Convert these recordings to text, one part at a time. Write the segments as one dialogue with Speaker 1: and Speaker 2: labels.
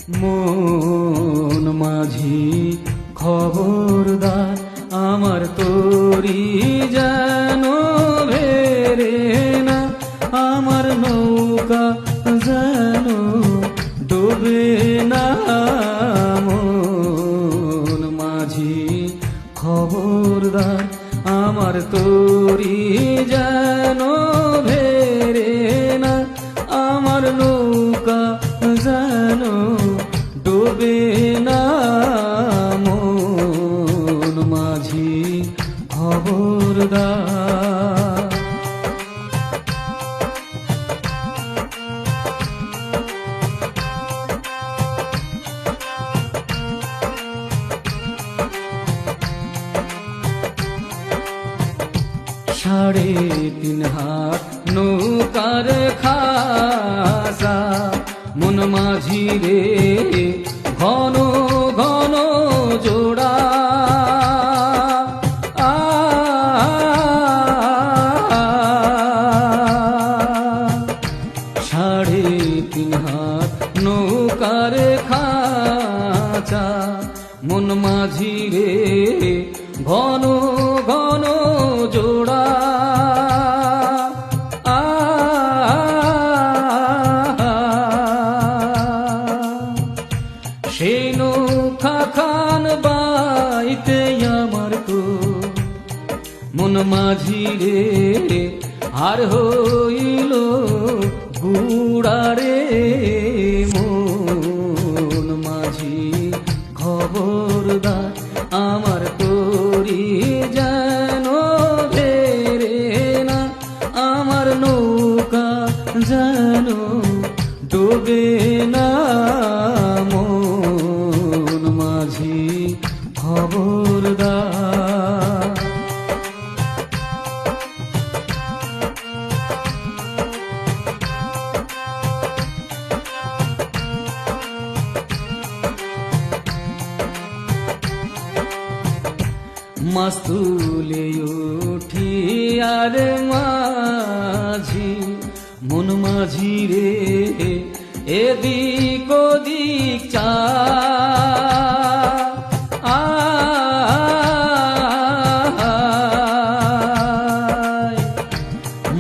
Speaker 1: মন মাঝি খবরদার, আমার তরি যেন ভেরে না, আমার নৌকা যেন ডুবে না। মন মাঝি খবরদার, আমার তরি যেন ভেরে না, আমার নৌকা যেন ডুবে না। মন মাঝি খবরদার। সাড়ে 3 হাত নৌকার খাসা, মন মাঝি রে ঘন ঘন জোড়া। সাড়ে 3 হাত নৌকার খাঁচা, মন মাঝি রে ঘন ঘন জোড়া। সেই নৌকা খান বাইতে আমার তো মন মাঝি রে আর হইল গুড়ারে। মন মাঝি খবরদার, আমার তরি যেন ভেরে না, আমার নৌকা যেন ডুবে না। মন মাঝি খবরদার। মাছ তুলে উঠি আর মাঝি, মন মাঝি রে এদিক ওদিক চা।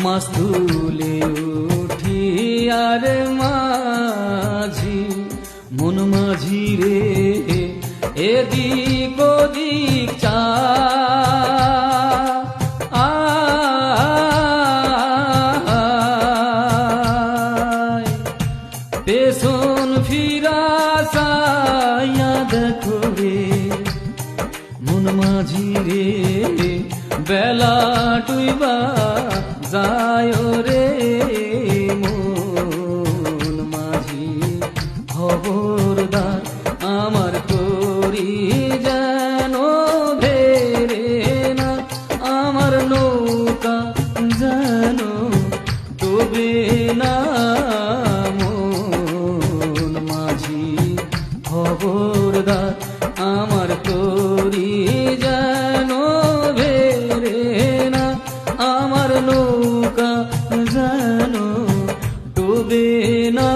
Speaker 1: মাছ তুলে উঠি আর মাঝি, মন মাঝি রে এদিক ওদিক চা। পেছন ফিরা চাইয়া দেখো রে মন মাঝি রে, বেলা টুইবা যায় রে। মন মাঝি খবরদার, আমার তরি যেন ভেরে না, আমার নৌকা যেন ডুবে না। মন মাঝি খবরদার, আমার তরি যেন ভেরে না, আমার নৌকা যেন ডুবে না।